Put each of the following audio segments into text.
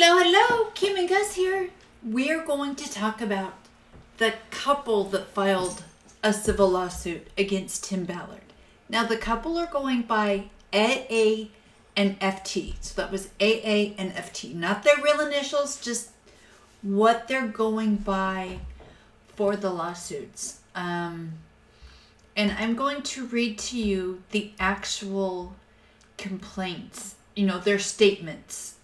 Hello, Kim and Gus here. We're going to talk about the couple that filed a civil lawsuit against Tim Ballard. Now, the couple are going by AA and FT. So that was AA and FT. Not their real initials, just what they're going by for the lawsuits. And I'm going to read to you the actual complaints, their statements.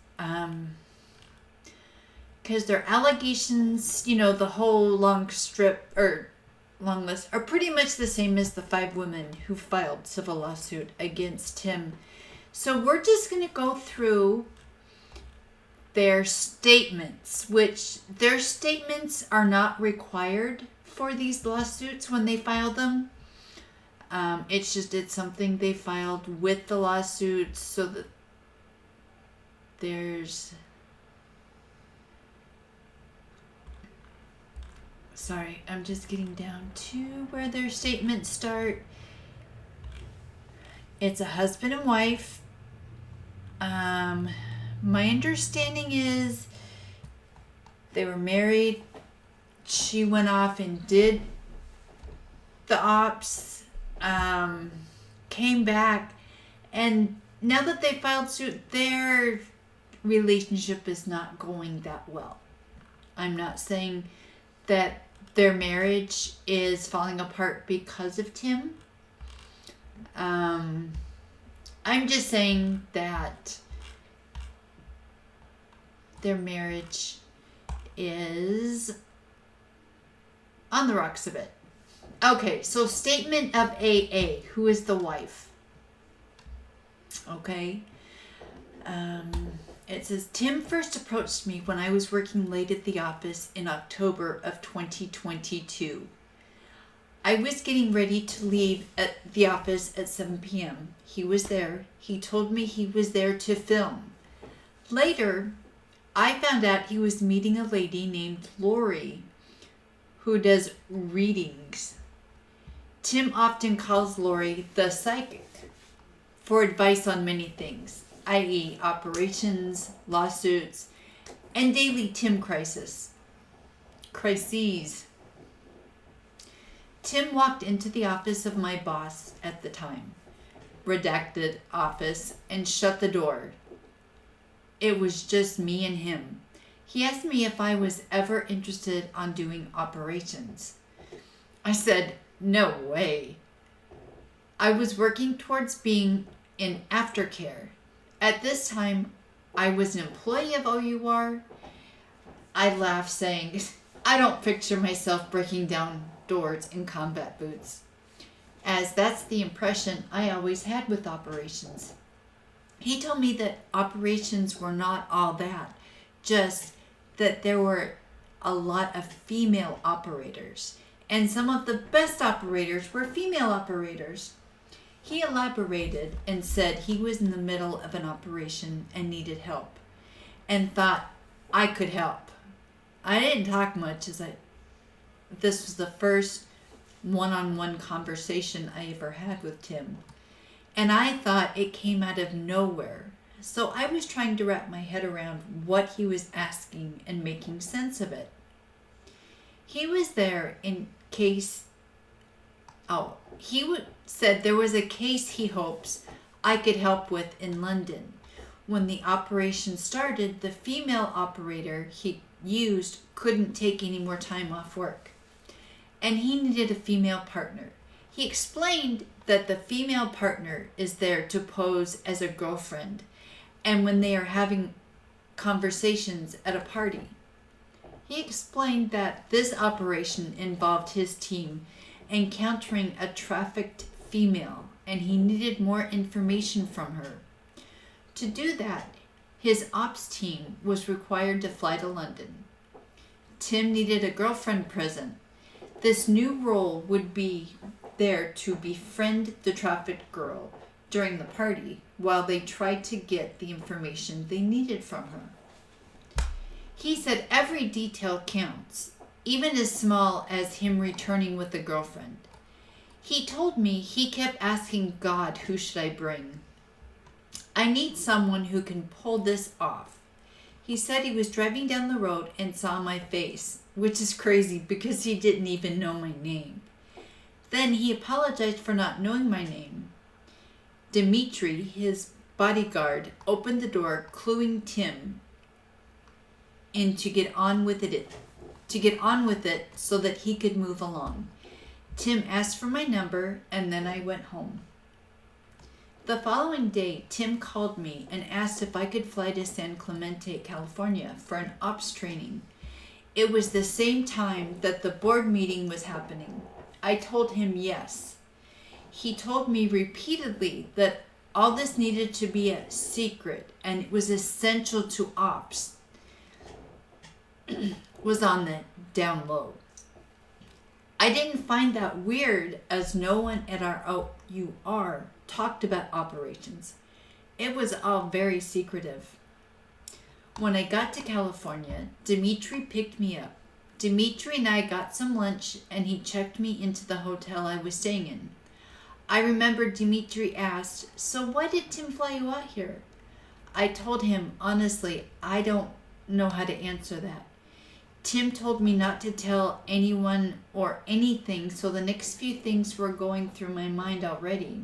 Because their allegations, the whole long list are pretty much the same as the 5 women who filed civil lawsuit against Tim. So we're just going to go through their statements, which their statements are not required for these lawsuits when they file them. It's something they filed with the lawsuits so that there's... Sorry, I'm just getting down to where their statements start. It's a husband and wife. My understanding is they were married. She went off and did the ops, came back, and now that they filed suit, their relationship is not going that well. I'm not saying that their marriage is falling apart because of Tim. I'm just saying that their marriage is on the rocks a bit. Okay, so statement of AA, who is the wife. Okay. It says, Tim first approached me when I was working late at the office in October of 2022. I was getting ready to leave at the office at 7 p.m. He was there. He told me he was there to film. Later, I found out he was meeting a lady named Lori who does readings. Tim often calls Lori the psychic for advice on many things, i.e. operations, lawsuits, and daily Tim crises. Tim walked into the office of my boss at the time, redacted office, and shut the door. It was just me and him. He asked me if I was ever interested on doing operations. I said, no way. I was working towards being in aftercare. At this time, I was an employee of OUR. I laughed, saying, I don't picture myself breaking down doors in combat boots, as that's the impression I always had with operations. He told me that operations were not all that, just that there were a lot of female operators, and some of the best operators were female operators. He elaborated and said he was in the middle of an operation and needed help, and thought I could help. I didn't talk much as this was the first one-on-one conversation I ever had with Tim, and I thought it came out of nowhere. So I was trying to wrap my head around what he was asking and making sense of it. He was there in case... said there was a case he hopes I could help with in London. When the operation started, the female operator he used couldn't take any more time off work, and he needed a female partner. He explained that the female partner is there to pose as a girlfriend, and when they are having conversations at a party. He explained that this operation involved his team encountering a trafficked female, and he needed more information from her. To do that, his ops team was required to fly to London. Tim needed a girlfriend present. This new role would be there to befriend the trafficked girl during the party while they tried to get the information they needed from her. He said every detail counts, even as small as him returning with a girlfriend. He told me he kept asking God, who should I bring? I need someone who can pull this off. He said he was driving down the road and saw my face, which is crazy because he didn't even know my name. Then he apologized for not knowing my name. Dimitri, his bodyguard, opened the door, cluing Tim in to get on with it so that he could move along. Tim asked for my number, and then I went home. The following day, Tim called me and asked if I could fly to San Clemente, California for an ops training. It was the same time that the board meeting was happening. I told him yes. He told me repeatedly that all this needed to be a secret and it was essential to ops. Was on the down low. I didn't find that weird as no one at our OUR talked about operations. It was all very secretive. When I got to California, Dimitri picked me up. Dimitri and I got some lunch and he checked me into the hotel I was staying in. I remember Dimitri asked, "So why did Tim fly you out here?" I told him, honestly, I don't know how to answer that. Tim told me not to tell anyone or anything, so the next few things were going through my mind already.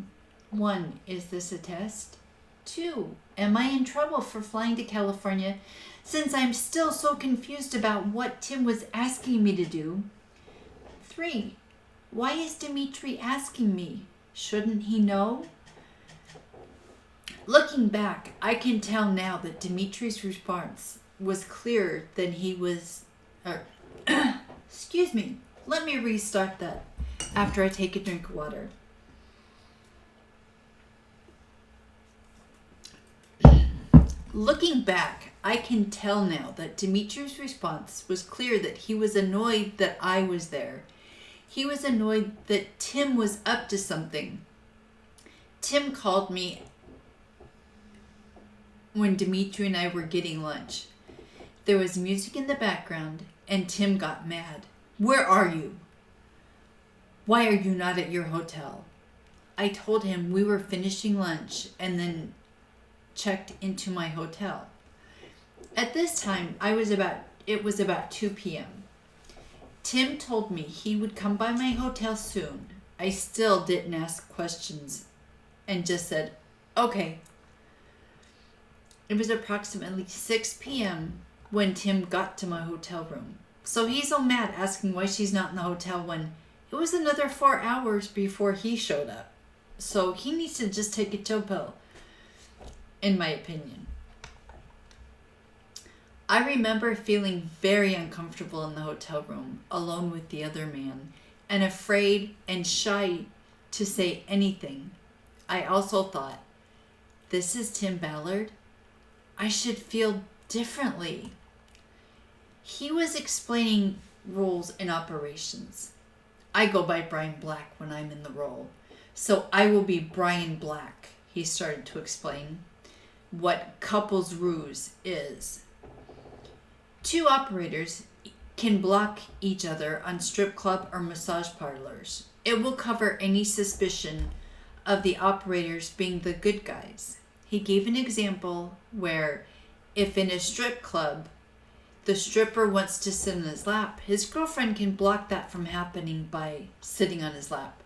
1, is this a test? 2, am I in trouble for flying to California since I'm still so confused about what Tim was asking me to do? 3, why is Dimitri asking me? Shouldn't he know? Looking back, I can tell now that Dimitri's response was clearer than he was. Excuse me, let me restart that after I take a drink of water. Looking back, I can tell now that Dimitri's response was clear that he was annoyed that I was there. He was annoyed that Tim was up to something. Tim called me when Dimitri and I were getting lunch. There was music in the background, and Tim got mad. "Where are you? Why are you not at your hotel?" I told him we were finishing lunch and then checked into my hotel. At this time, it was about 2 p.m. Tim told me he would come by my hotel soon. I still didn't ask questions and just said, "Okay." It was approximately 6 p.m. when Tim got to my hotel room. So he's so mad asking why she's not in the hotel when it was another 4 hours before he showed up. So he needs to just take a chill pill, in my opinion. I remember feeling very uncomfortable in the hotel room, alone with the other man, and afraid and shy to say anything. I also thought, this is Tim Ballard. I should feel differently. He was explaining rules and operations. I go by Brian Black when I'm in the role, so I will be Brian Black, he started to explain what couples ruse is. 2 operators can block each other on strip club or massage parlors. It will cover any suspicion of the operators being the good guys. He gave an example where if in a strip club the stripper wants to sit on his lap, his girlfriend can block that from happening by sitting on his lap.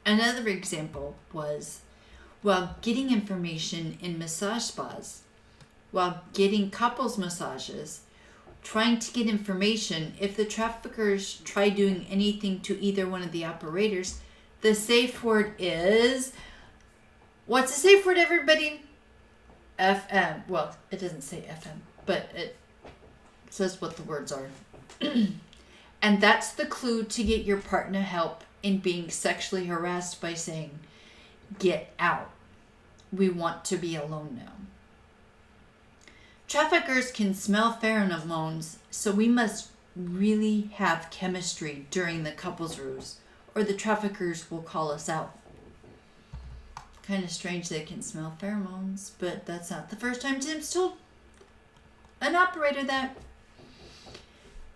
Another example was while getting information in massage spas, while getting couples massages, trying to get information, if the traffickers try doing anything to either one of the operators, the safe word is, what's the safe word, everybody? FM. Well, it doesn't say FM, but it says what the words are. And that's the clue to get your partner help in being sexually harassed by saying, "Get out. We want to be alone now." Traffickers can smell pheromones, so we must really have chemistry during the couples ruse, or the traffickers will call us out. Kind of strange they can smell pheromones, but that's not the first time Tim's told an operator that.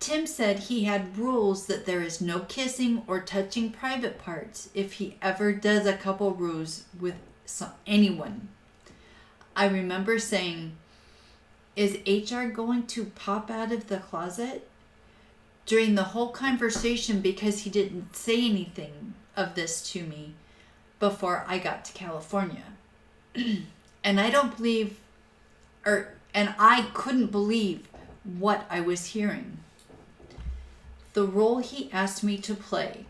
Tim said he had rules that there is no kissing or touching private parts if he ever does a couple ruse with anyone. I remember saying, Is HR going to pop out of the closet? During the whole conversation, because he didn't say anything of this to me before I got to California. And I couldn't believe what I was hearing. The role he asked me to play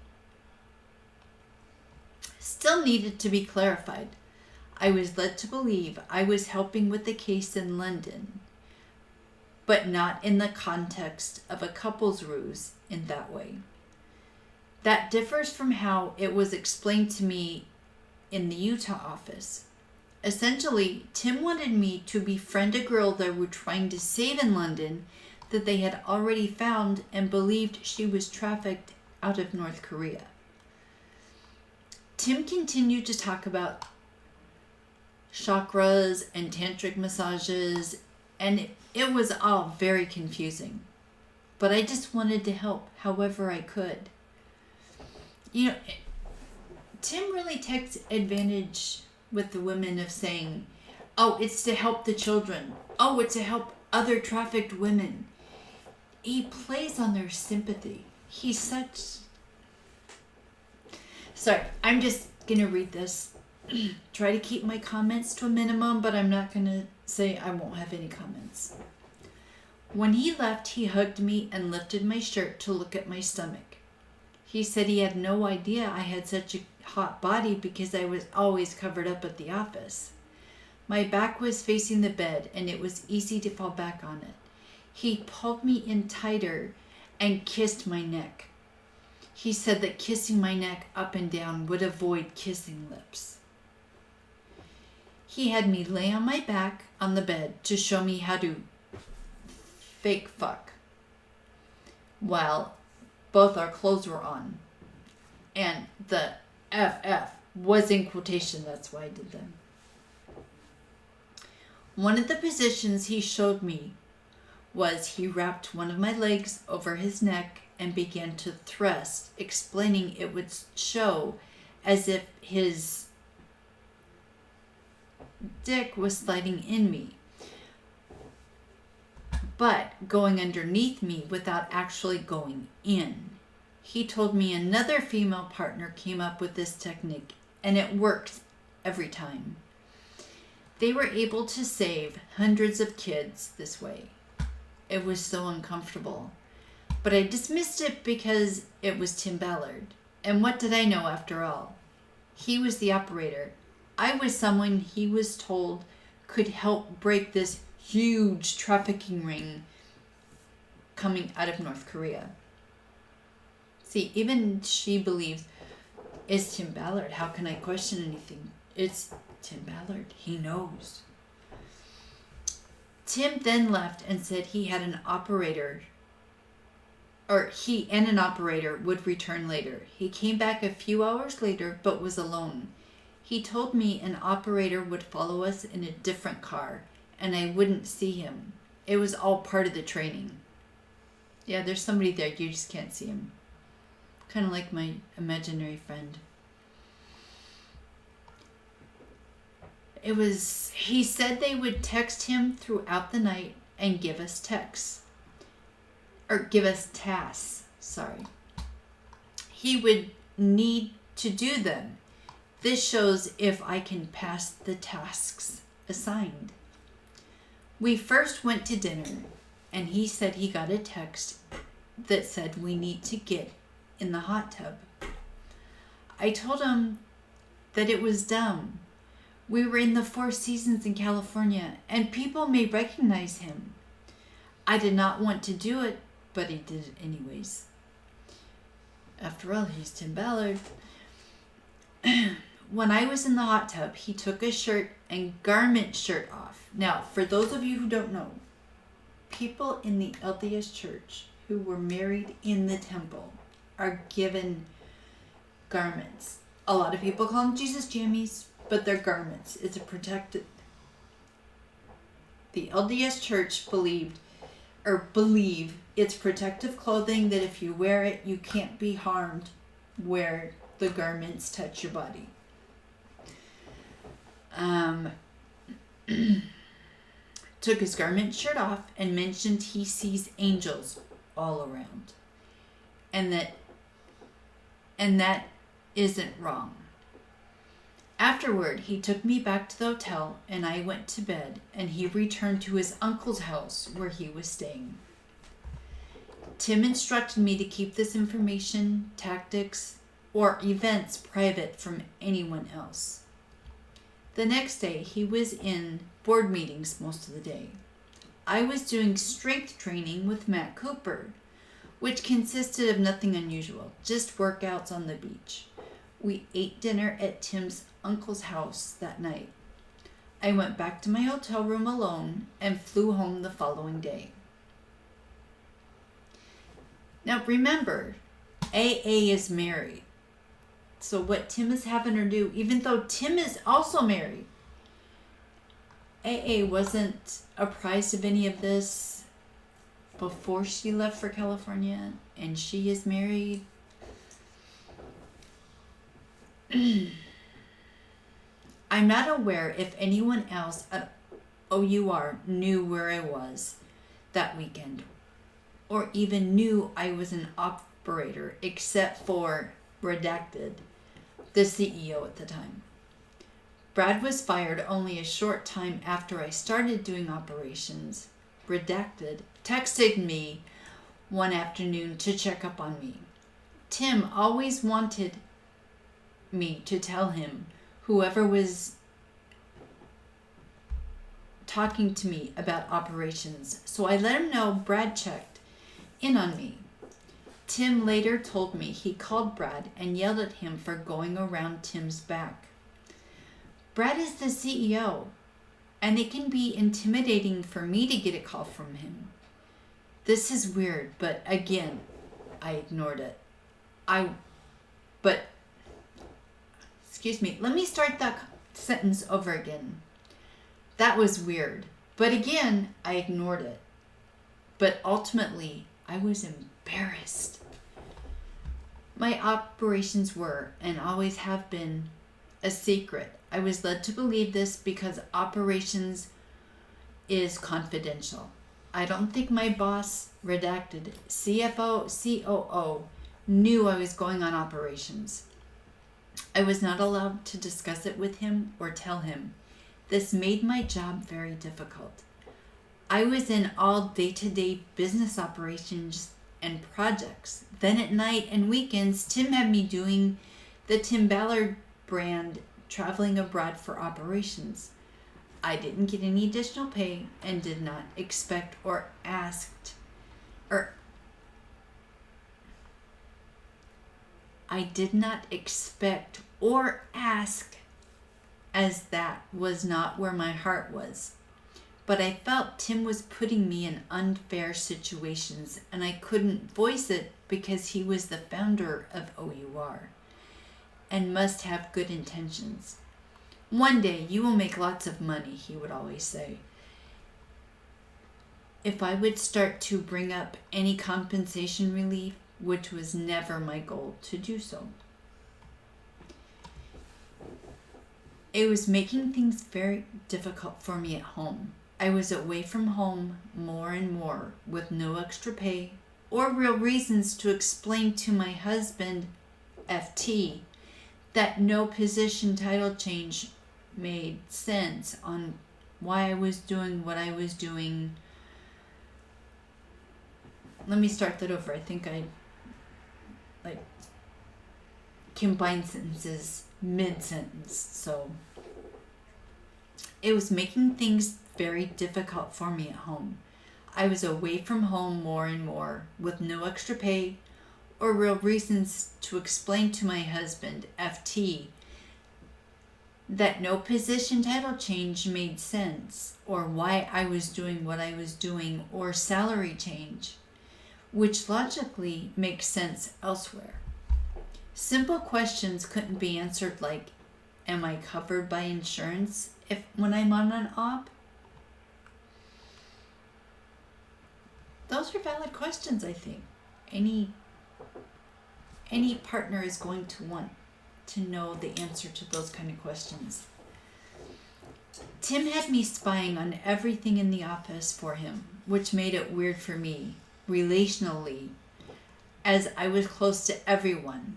still needed to be clarified. I was led to believe I was helping with the case in London, but not in the context of a couple's ruse in that way. That differs from how it was explained to me in the Utah office. Essentially, Tim wanted me to befriend a girl they were trying to save in London that they had already found and believed she was trafficked out of North Korea. Tim continued to talk about chakras and tantric massages, and it was all very confusing. But I just wanted to help however I could. You know, Tim really takes advantage with the women of saying, oh, it's to help the children. Oh, it's to help other trafficked women. He plays on their sympathy. He's such... Sorry, I'm just going to read this. Try to keep my comments to a minimum, but I'm not going to say I won't have any comments. When he left, he hugged me and lifted my shirt to look at my stomach. He said he had no idea I had such a hot body because I was always covered up at the office. My back was facing the bed and it was easy to fall back on it. He pulled me in tighter and kissed my neck. He said that kissing my neck up and down would avoid kissing lips. He had me lay on my back on the bed to show me how to fake fuck while both our clothes were on. And the FF was in quotation, that's why I did them. One of the positions he showed me was he wrapped one of my legs over his neck and began to thrust, explaining it would show as if his dick was sliding in me, but going underneath me without actually going in. He told me another female partner came up with this technique and it worked every time. They were able to save hundreds of kids this way. It was so uncomfortable, but I dismissed it because it was Tim Ballard. And what did I know after all? He was the operator. I was someone he was told could help break this huge trafficking ring coming out of North Korea. See, even she believes, it's Tim Ballard. How can I question anything? It's Tim Ballard. He knows. Tim then left and said he and an operator would return later. He came back a few hours later, but was alone. He told me an operator would follow us in a different car, and I wouldn't see him. It was all part of the training. Yeah, there's somebody there, you just can't see him. Kind of like my imaginary friend. He said they would text him throughout the night and give us texts. Or give us tasks, sorry. He would need to do them. This shows if I can pass the tasks assigned. We first went to dinner, and he said he got a text that said we need to get in the hot tub. I told him that it was dumb. We were in the Four Seasons in California, and people may recognize him. I did not want to do it, but he did it anyways. After all, he's Tim Ballard. When I was in the hot tub, he took his shirt and garment shirt off. Now, for those of you who don't know, people in the LDS church who were married in the temple are given garments. A lot of people call them Jesus jammies, but they're garments. It's a protected... The LDS church believe it's protective clothing that if you wear it, you can't be harmed where the garments touch your body. took his garment shirt off and mentioned he sees angels all around. And that isn't wrong. Afterward, he took me back to the hotel and I went to bed, and he returned to his uncle's house where he was staying. Tim instructed me to keep this information, tactics, or events private from anyone else. The next day, he was in board meetings most of the day. I was doing strength training with Matt Cooper, which consisted of nothing unusual, just workouts on the beach. We ate dinner at Tim's uncle's house that night. I went back to my hotel room alone and flew home the following day. Now remember, AA is married. So what Tim is having her do, even though Tim is also married, AA wasn't apprised of any of this before she left for California, and she is married. I'm not aware if anyone else at OUR knew where I was that weekend, or even knew I was an operator, except for Redacted, the CEO at the time. Brad was fired only a short time after I started doing operations. Redacted texted me one afternoon to check up on me. Tim always wanted me to tell him whoever was talking to me about operations, so I let him know Brad checked in on me. Tim later told me he called Brad and yelled at him for going around Tim's back. Brad is the CEO, and it can be intimidating for me to get a call from him. This is weird, but again, I ignored it. Let me start that sentence over again. That was weird, but again, I ignored it. But ultimately, I was embarrassed. My operations were, and always have been, a secret. I was led to believe this because operations is confidential. I don't think my boss, Redacted, CFO, COO, knew I was going on operations. I was not allowed to discuss it with him or tell him. This made my job very difficult. I was in all day-to-day business operations and projects. Then at night and weekends, Tim had me doing the Tim Ballard brand, traveling abroad for operations. I didn't get any additional pay and did not expect or asked, or I did not expect or ask, as that was not where my heart was. But I felt Tim was putting me in unfair situations, and I couldn't voice it because he was the founder of OUR and must have good intentions. One day you will make lots of money, he would always say. If I would start to bring up any compensation relief, which was never my goal to do so. It was making things very difficult for me at home. I was away from home more and more with no extra pay or real reasons to explain to my husband, FT, that no position title change made sense on why I was doing what I was doing. Let me start that over. I think I combined sentences mid-sentence. So it was making things very difficult for me at home. I was away from home more and more with no extra pay or real reasons to explain to my husband, FT, that no position title change made sense, or why I was doing what I was doing, or salary change, which logically makes sense elsewhere. Simple questions couldn't be answered like, am I covered by insurance when I'm on an op? Those are valid questions, I think. Any partner is going to want to know the answer to those kind of questions. Tim had me spying on everything in the office for him, which made it weird for me, relationally, as I was close to everyone.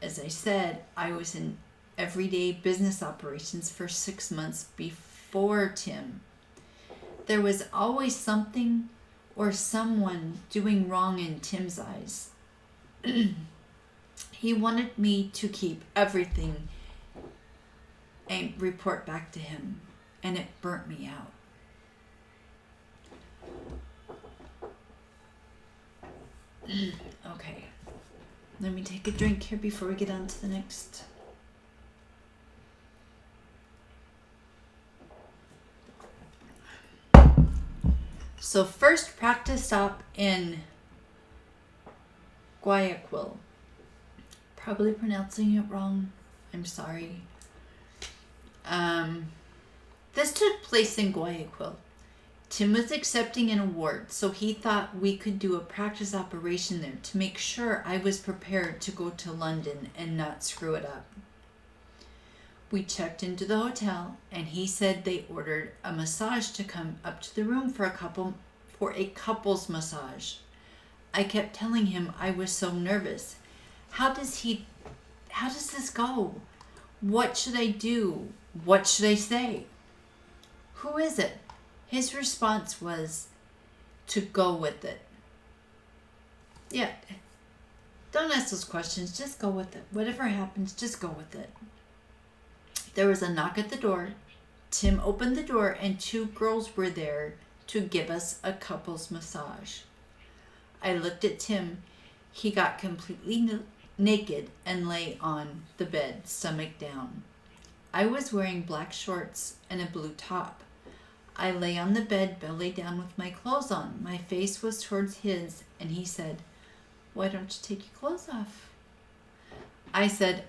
As I said, I was in everyday business operations for 6 months before Tim. There was always something or someone doing wrong in Tim's eyes. He wanted me to keep everything and report back to him, and it burnt me out. Okay, let me take a drink here before we get on to the next. So first practice stop in Guayaquil. Probably pronouncing it wrong. I'm sorry. This took place in Guayaquil. Tim was accepting an award, so he thought we could do a practice operation there to make sure I was prepared to go to London and not screw it up. We checked into the hotel, and he said they ordered a massage to come up to the room for a couple's massage. I kept telling him I was so nervous. How does this go? What should I do? What should I say? Who is it? His response was to go with it. Yeah, don't ask those questions. Just go with it. Whatever happens, just go with it. There was a knock at the door. Tim opened the door and 2 girls were there to give us a couple's massage. I looked at Tim. He got completely naked and lay on the bed, stomach down. I was wearing black shorts and a blue top. I lay on the bed, belly down with my clothes on. My face was towards his, and he said, "Why don't you take your clothes off?" I said,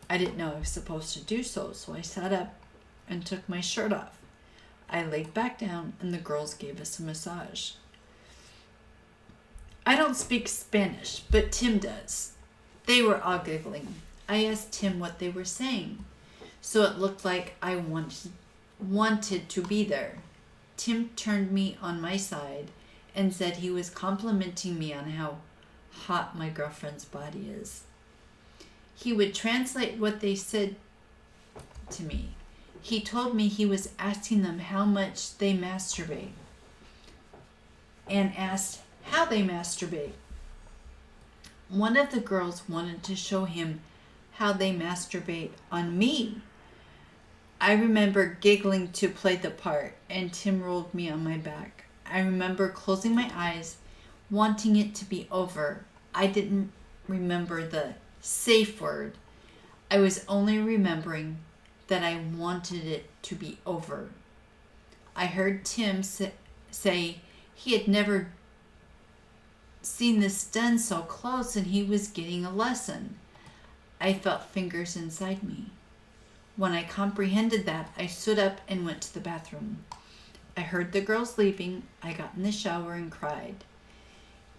I didn't know I was supposed to do so, so I sat up and took my shirt off. I laid back down, and the girls gave us a massage. I don't speak Spanish, but Tim does. They were all giggling. I asked Tim what they were saying, so it looked like I wanted to be there. Tim turned me on my side and said he was complimenting me on how hot my girlfriend's body is. He would translate what they said to me. He told me he was asking them how much they masturbate and asked how they masturbate. One of the girls wanted to show him how they masturbate on me. I remember giggling to play the part, and Tim rolled me on my back. I remember closing my eyes, wanting it to be over. I didn't remember the safe word. I was only remembering that I wanted it to be over. I heard Tim say he had never seen this done so close and he was getting a lesson. I felt fingers inside me. When I comprehended that, I stood up and went to the bathroom. I heard the girls leaving. I got in the shower and cried.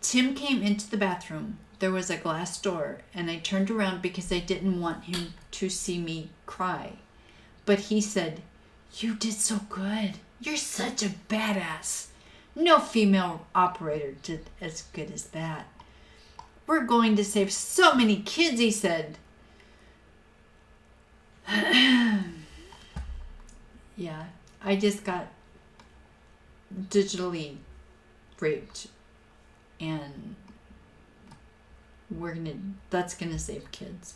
Tim came into the bathroom. There was a glass door, and I turned around because I didn't want him to see me cry. But he said, "You did so good. You're such a badass. No female operator did as good as that. We're going to save so many kids," he said. Yeah, I just got digitally raped, and that's gonna save kids.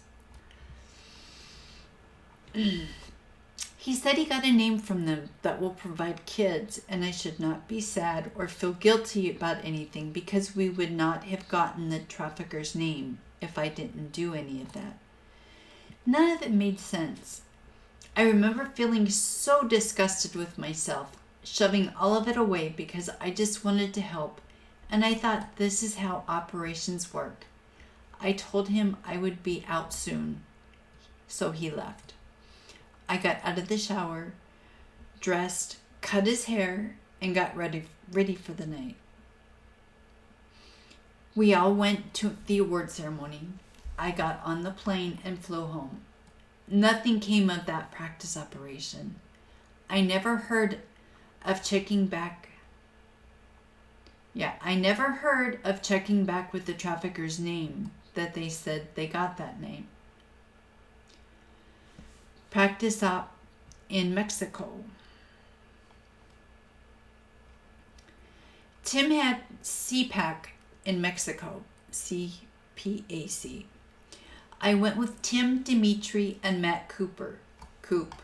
He said he got a name from them that will provide kids, and I should not be sad or feel guilty about anything because we would not have gotten the trafficker's name if I didn't do any of that. None of it made sense. I remember feeling so disgusted with myself, shoving all of it away because I just wanted to help, and I thought this is how operations work. I told him I would be out soon, so he left. I got out of the shower, dressed, cut his hair, and got ready for the night. We all went to the award ceremony. I got on the plane and flew home. Nothing came of that practice operation. I never heard of checking back. I never heard of checking back with the trafficker's name that they said they got that name. Practice op in Mexico. Tim had CPAC in Mexico. CPAC. I went with Tim, Dimitri, and Matt Coop,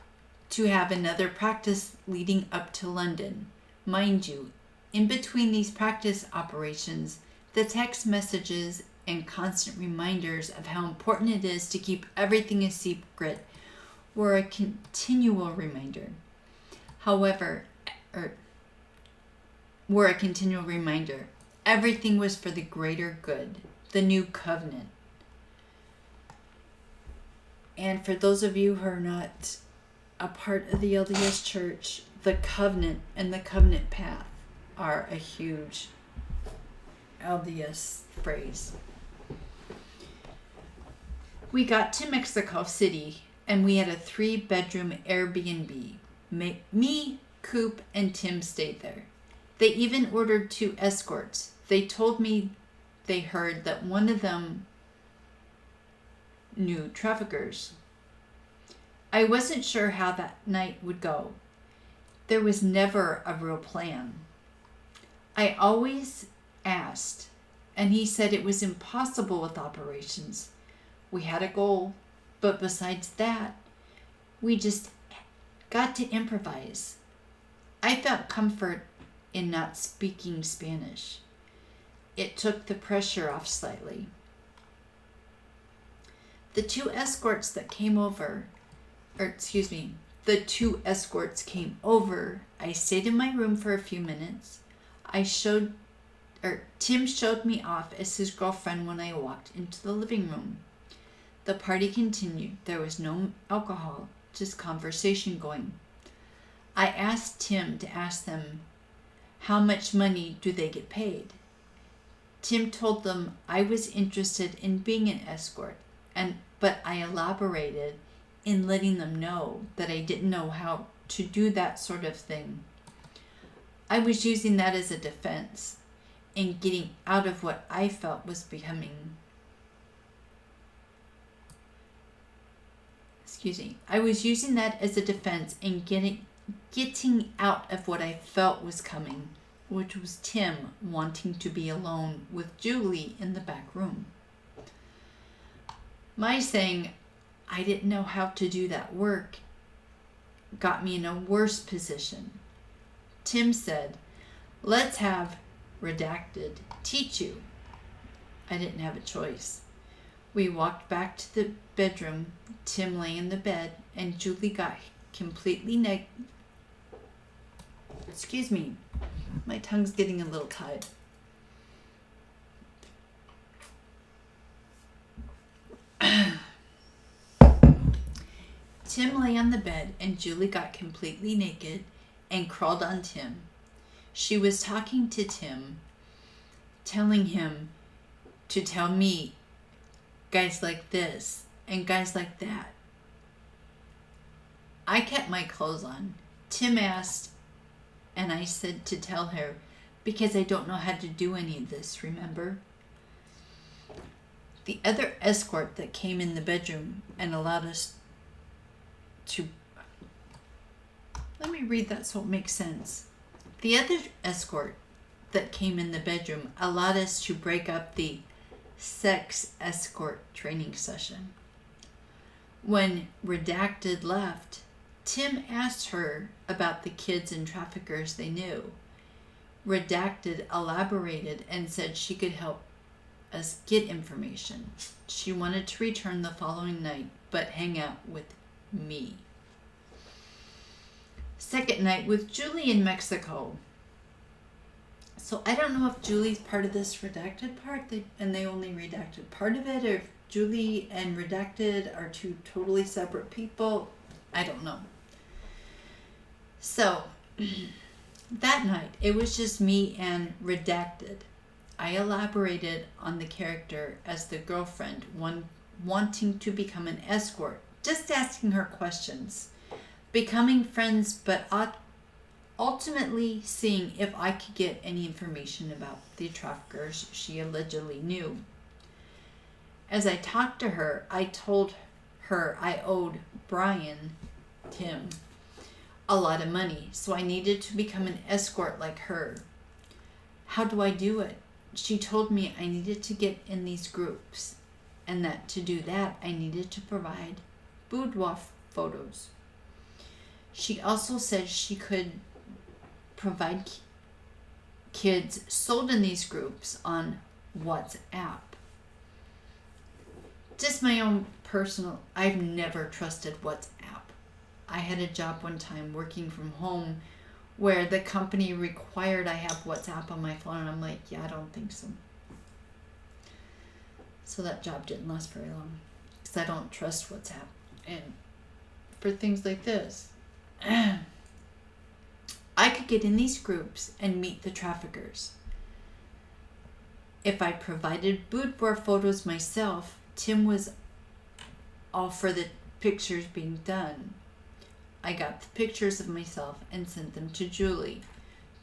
to have another practice leading up to London. Mind you, in between these practice operations, the text messages and constant reminders of how important it is to keep everything a secret were a continual reminder. Everything was for the greater good, the new covenant. And for those of you who are not a part of the LDS Church, the covenant and the covenant path are a huge LDS phrase. We got to Mexico City and we had a 3-bedroom Airbnb. Me, Coop, and Tim stayed there. They even ordered 2 escorts. They told me they heard that one of them knew traffickers. I wasn't sure how that night would go. There was never a real plan. I always asked, and he said it was impossible with operations. We had a goal, but besides that, we just got to improvise. I felt comfort in not speaking Spanish. It took the pressure off slightly. The 2 escorts came over. I stayed in my room for a few minutes. Tim showed me off as his girlfriend when I walked into the living room. The party continued. There was no alcohol, just conversation going. I asked Tim to ask them, how much money do they get paid? Tim told them I was interested in being an escort, but I elaborated in letting them know that I didn't know how to do that sort of thing. I was using that as a defense in getting out of what I felt was becoming. I was using that as a defense in getting out of what I felt was coming, which was Tim wanting to be alone with Julie in the back room. My saying I didn't know how to do that work got me in a worse position. Tim said, let's have Redacted teach you. I didn't have a choice. We walked back to the bedroom. Tim lay in the bed and Julie got completely naked. Excuse me, my tongue's getting a little tied. Tim lay on the bed and Julie got completely naked and crawled on Tim. She was talking to Tim, telling him to tell me guys like this and guys like that. I kept my clothes on. Tim asked, and I said to tell her, because I don't know how to do any of this, remember? The other escort that came in the bedroom and allowed us to... Let me read that so it makes sense. The other escort that came in the bedroom allowed us to break up the sex escort training session. When Redacted left, Tim asked her about the kids and traffickers they knew. Redacted elaborated and said she could help us get information. She wanted to return the following night, but hang out with me. Second night with Julie in Mexico. So I don't know if Julie's part of this redacted part, and they only redacted part of it, or if Julie and Redacted are 2 totally separate people. I don't know. So that night, it was just me and Redacted. I elaborated on the character as the girlfriend, one wanting to become an escort, just asking her questions. becoming friends, but ultimately seeing if I could get any information about the traffickers she allegedly knew. As I talked to her, I told her I owed Tim, a lot of money, so I needed to become an escort like her. How do I do it? She told me I needed to get in these groups, and that to do that I needed to provide boudoir photos. She also said she could provide kids sold in these groups on WhatsApp. Just my own personal, I've never trusted WhatsApp. I had a job one time working from home where the company required I have WhatsApp on my phone, and I'm like, yeah, I don't think so. So that job didn't last very long because I don't trust WhatsApp. And for things like this, I could get in these groups and meet the traffickers. If I provided boudoir photos myself, Tim was all for the pictures being done. I got the pictures of myself and sent them to Julie.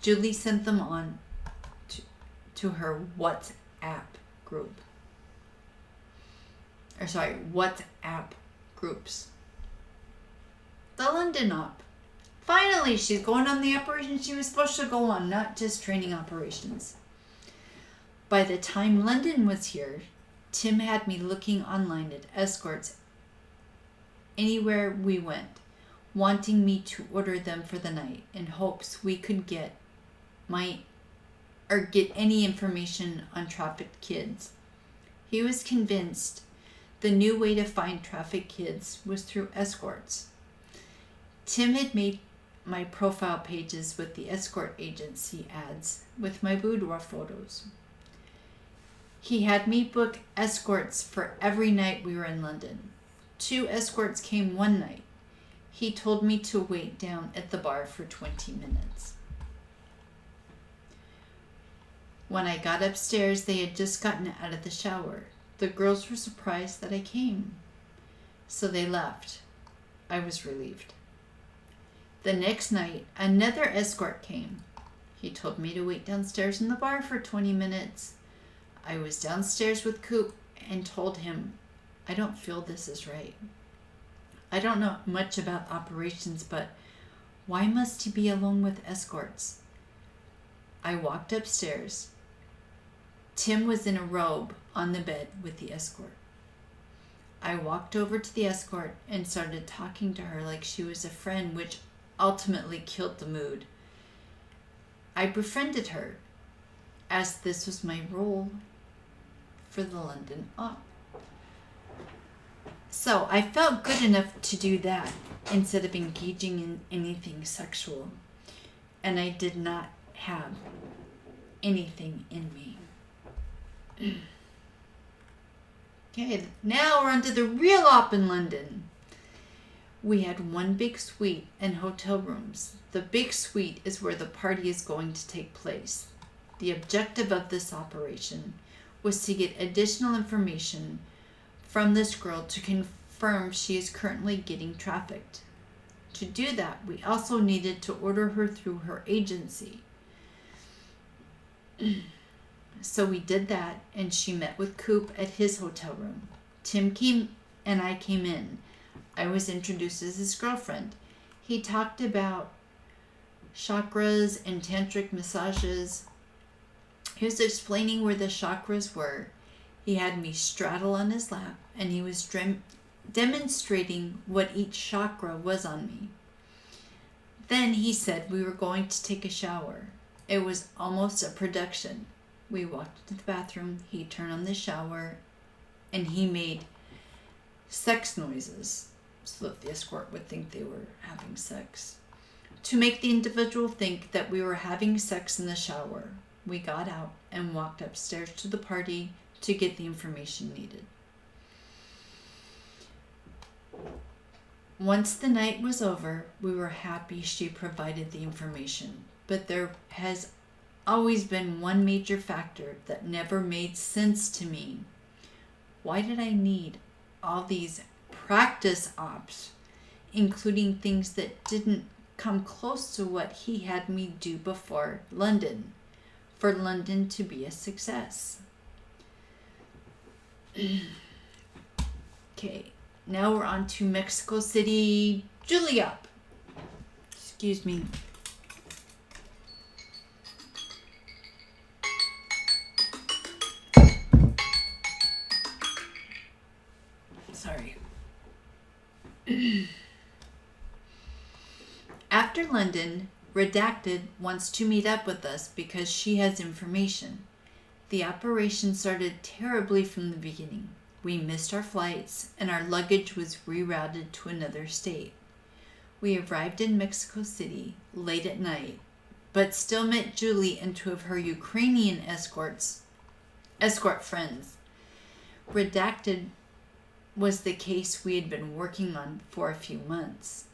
Julie sent them on to her WhatsApp group. WhatsApp groups. The London op. Finally, she's going on the operation she was supposed to go on, not just training operations. By the time London was here, Tim had me looking online at escorts anywhere we went, wanting me to order them for the night in hopes we could get any information on trafficked kids. He was convinced the new way to find trafficked kids was through escorts. Tim had made my profile pages with the escort agency ads with my boudoir photos. He had me book escorts for every night we were in London. 2 escorts came one night. He told me to wait down at the bar for 20 minutes. When I got upstairs, they had just gotten out of the shower. The girls were surprised that I came, so they left. I was relieved. The next night, another escort came. He told me to wait downstairs in the bar for 20 minutes. I was downstairs with Coop and told him, I don't feel this is right. I don't know much about operations, but why must he be alone with escorts? I walked upstairs. Tim was in a robe on the bed with the escort. I walked over to the escort and started talking to her like she was a friend, which ultimately killed the mood. I befriended her, as this was my role for the London op. So I felt good enough to do that instead of engaging in anything sexual. And I did not have anything in me. Okay, now we're on to the real op in London. We had one big suite and hotel rooms. The big suite is where the party is going to take place. The objective of this operation was to get additional information from this girl to confirm she is currently getting trafficked. To do that, we also needed to order her through her agency. So we did that, and she met with Coop at his hotel room. Tim came and I came in. I was introduced as his girlfriend. He talked about chakras and tantric massages. He was explaining where the chakras were. He had me straddle on his lap, and he was demonstrating what each chakra was on me. Then he said we were going to take a shower. It was almost a production. We walked to the bathroom, he turned on the shower, and he made sex noises so that the escort would think they were having sex. To make the individual think that we were having sex in the shower, we got out and walked upstairs to the party to get the information needed. Once the night was over, we were happy she provided the information, but there has always been one major factor that never made sense to me. Why did I need all these practice ops including things that didn't come close to what he had me do before London, for London to be a success. Okay, now we're on to Mexico City. Julia. Excuse me. Sorry. After London, Redacted wants to meet up with us because she has information. The operation started terribly from the beginning. We missed our flights and our luggage was rerouted to another state. We arrived in Mexico City late at night, but still met Julie and two of her Ukrainian escort friends. Redacted was the case we had been working on for a few months.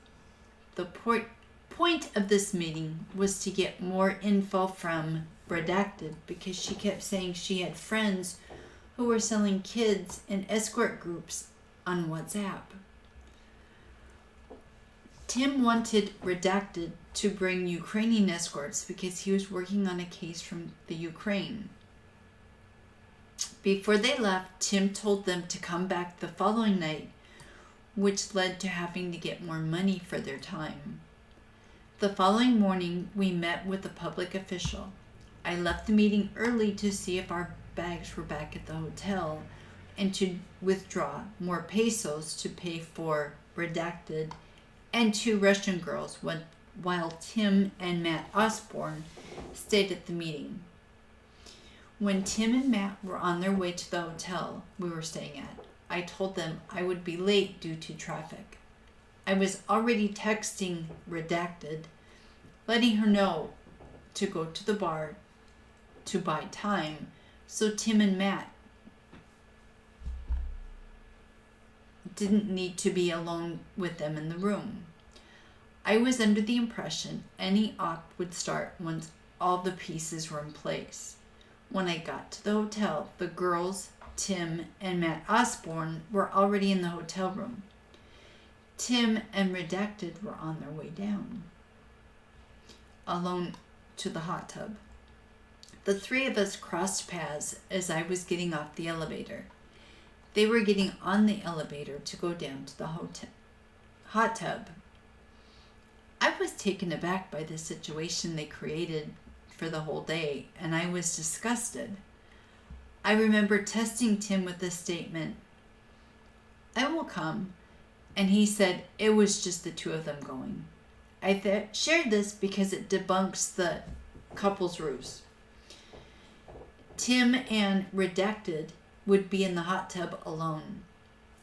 The point of this meeting was to get more info from Redacted because she kept saying she had friends who were selling kids in escort groups on WhatsApp. Tim wanted Redacted to bring Ukrainian escorts because he was working on a case from the Ukraine. Before they left, Tim told them to come back the following night, which led to having to get more money for their time. The following morning, we met with a public official. I left the meeting early to see if our bags were back at the hotel and to withdraw more pesos to pay for Redacted and two Russian girls while Tim and Matt Osborne stayed at the meeting. When Tim and Matt were on their way to the hotel we were staying at, I told them I would be late due to traffic. I was already texting Redacted, letting her know to go to the bar to buy time, so Tim and Matt didn't need to be alone with them in the room. I was under the impression any op would start once all the pieces were in place. When I got to the hotel, the girls, Tim and Matt Osborne, were already in the hotel room. Tim and Redacted were on their way down, alone to the hot tub. The three of us crossed paths as I was getting off the elevator. They were getting on the elevator to go down to the hot tub. I was taken aback by the situation they created for the whole day, and I was disgusted. I remember testing Tim with this statement, "I will come," and he said it was just the two of them going. I shared this because it debunks the couple's ruse. Tim and Redacted would be in the hot tub alone.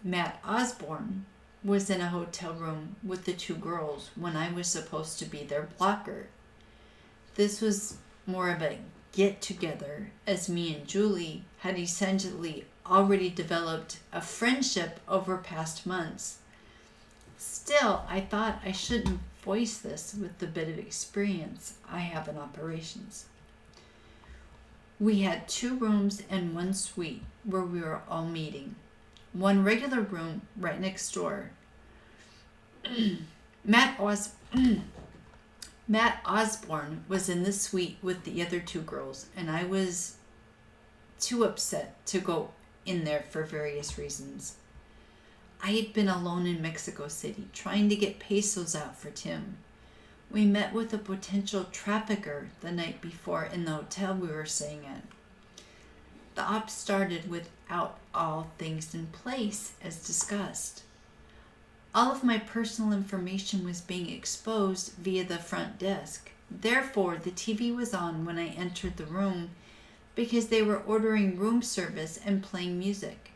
Matt Osborne was in a hotel room with the two girls when I was supposed to be their blocker. This was more of a get-together, as me and Julie had essentially already developed a friendship over past months. Still, I thought I shouldn't voice this with the bit of experience I have in operations. We had 2 rooms and 1 suite where we were all meeting. 1 regular room right next door. Matt Osborne was in the suite with the other 2 girls, and I was too upset to go in there for various reasons. I had been alone in Mexico City trying to get pesos out for Tim. We met with a potential trafficker the night before in the hotel we were staying at. The op started without all things in place, as discussed. All of my personal information was being exposed via the front desk. Therefore, the TV was on when I entered the room because they were ordering room service and playing music.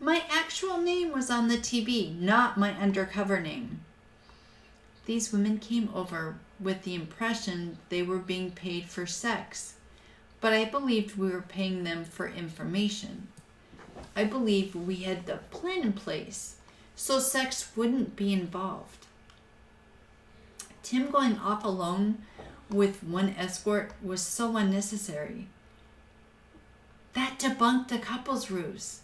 My actual name was on the TV, not my undercover name. These women came over with the impression they were being paid for sex, but I believed we were paying them for information. I believed we had the plan in place, so sex wouldn't be involved. Tim going off alone with 1 escort was so unnecessary. That debunked the couple's ruse.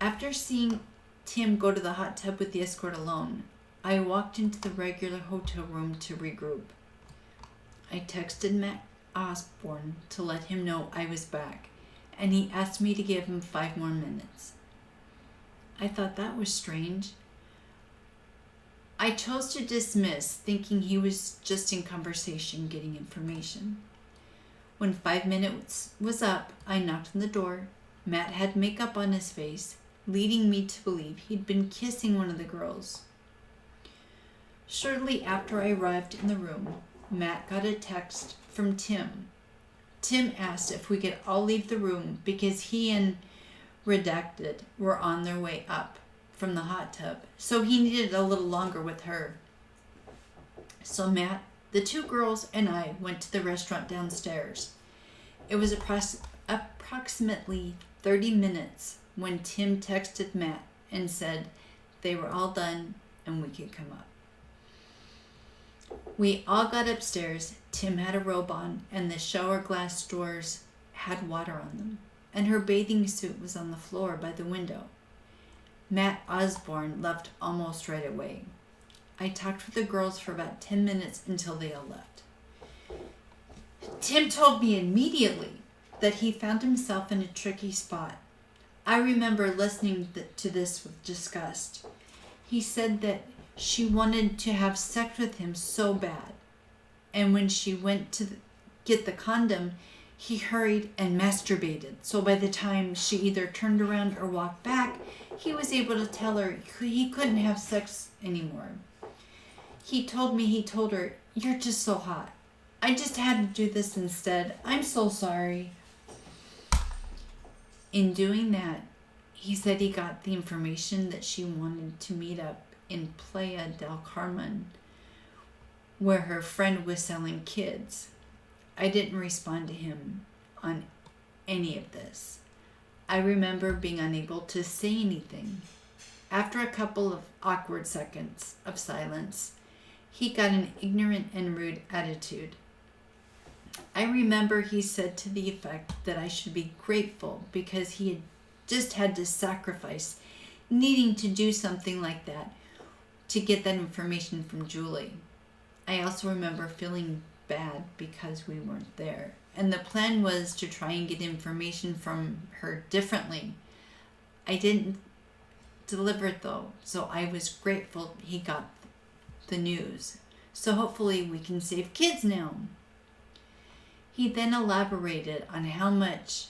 After seeing Tim go to the hot tub with the escort alone, I walked into the regular hotel room to regroup. I texted Matt Osborne to let him know I was back, and he asked me to give him 5 more minutes. I thought that was strange. I chose to dismiss, thinking he was just in conversation getting information. When 5 minutes was up, I knocked on the door. Matt had makeup on his face, leading me to believe he'd been kissing one of the girls. Shortly after I arrived in the room, Matt got a text from Tim. Tim asked if we could all leave the room because he and Redacted were on their way up from the hot tub, so he needed a little longer with her. So Matt, the 2 girls, and I went to the restaurant downstairs. It was approximately 30 minutes when Tim texted Matt and said they were all done and we could come up. We all got upstairs. Tim had a robe on, and the shower glass doors had water on them, and her bathing suit was on the floor by the window. Matt Osborne left almost right away. I talked with the girls for about 10 minutes until they all left. Tim told me immediately that he found himself in a tricky spot. I remember listening to this with disgust. He said that she wanted to have sex with him so bad, and when she went to get the condom, he hurried and masturbated. So by the time she either turned around or walked back, he was able to tell her he couldn't have sex anymore. He told her, "You're just so hot. I just had to do this instead. I'm so sorry." In doing that, he said he got the information that she wanted to meet up in Playa del Carmen, where her friend was selling kids. I didn't respond to him on any of this. I remember being unable to say anything. After a couple of awkward seconds of silence, he got an ignorant and rude attitude. I remember he said to the effect that I should be grateful because he had just had to sacrifice needing to do something like that to get that information from Julie. I also remember feeling bad because we weren't there, and the plan was to try and get information from her differently. I didn't deliver it though, so I was grateful he got the news. So hopefully we can save kids now. He then elaborated on how much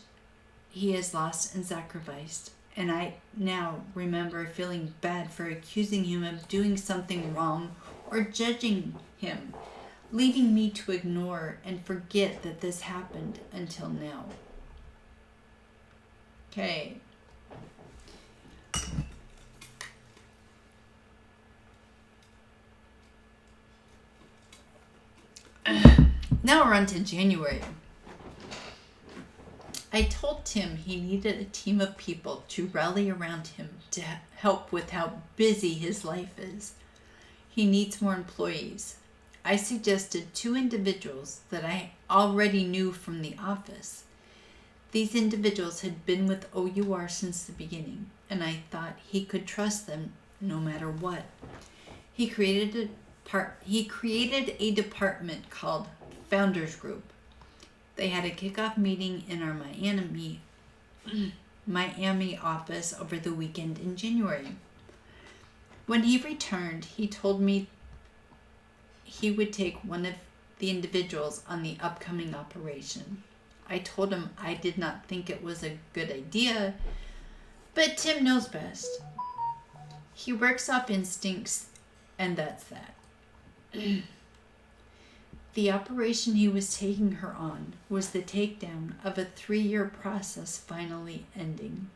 he has lost and sacrificed, and I now remember feeling bad for accusing him of doing something wrong or judging him, leading me to ignore and forget that this happened until now. Okay. Now we're on to January. I told Tim he needed a team of people to rally around him to help with how busy his life is. He needs more employees. I suggested 2 individuals that I already knew from the office. These individuals had been with OUR since the beginning, and I thought he could trust them no matter what. He created a department called Founders Group. They had a kickoff meeting in our Miami office over the weekend in January. When he returned, he told me he would take one of the individuals on the upcoming operation. I told him I did not think it was a good idea, but Tim knows best. He works off instincts, and that's that. The operation he was taking her on was the takedown of a 3-year process finally ending.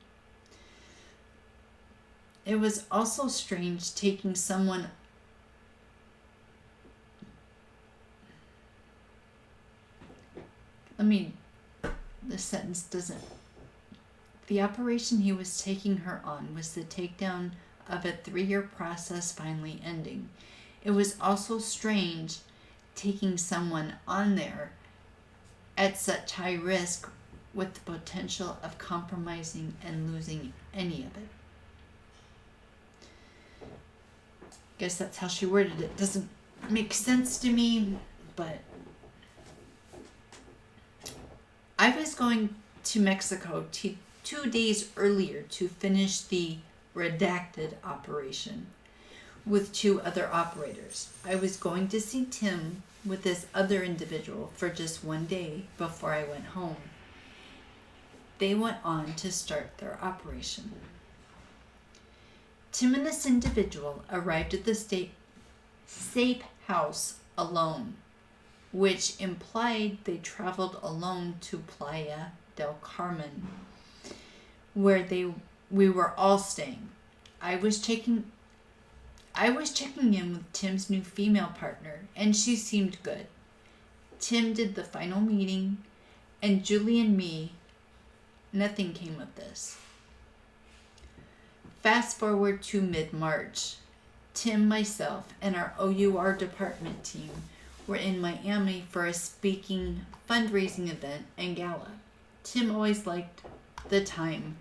It was also strange taking someone the sentence doesn't. The operation he was taking her on was the takedown of a 3-year process finally ending. It was also strange taking someone on there at such high risk with the potential of compromising and losing any of it. Guess that's how she worded it. Doesn't make sense to me, but I was going to Mexico 2 days earlier to finish the redacted operation with 2 other operators. I was going to see Tim with this other individual for just 1 day before I went home. They went on to start their operation. Tim and this individual arrived at the safe house alone, which implied they traveled alone to Playa del Carmen, where we were all staying. I was checking in with Tim's new female partner, and she seemed good. Tim did the final meeting, and Julie and me, nothing came of this. Fast forward to mid-March. Tim, myself, and our OUR department team were in Miami for a speaking fundraising event and gala. Tim always liked the time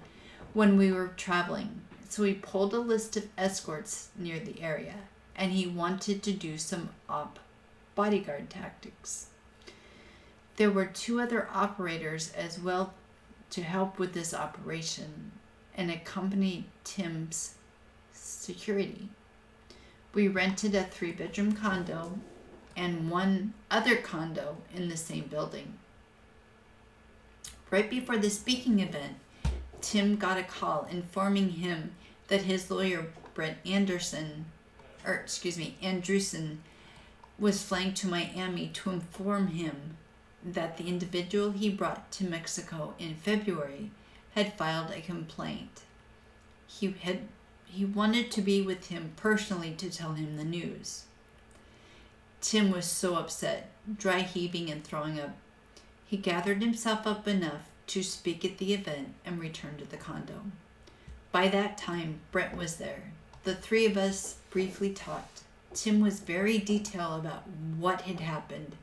when we were traveling, so he pulled a list of escorts near the area, and he wanted to do some bodyguard tactics. There were 2 other operators as well to help with this operation and accompany Tim's security. We rented a 3-bedroom condo and 1 other condo in the same building. Right before the speaking event, Tim got a call informing him that his lawyer, Brent Andrewson, was flying to Miami to inform him that the individual he brought to Mexico in February had filed a complaint. He wanted to be with him personally to tell him the news. Tim was so upset, dry heaving and throwing up. He gathered himself up enough to speak at the event and return to the condo. By that time, Brent was there. The 3 of us briefly talked. Tim was very detailed about what had happened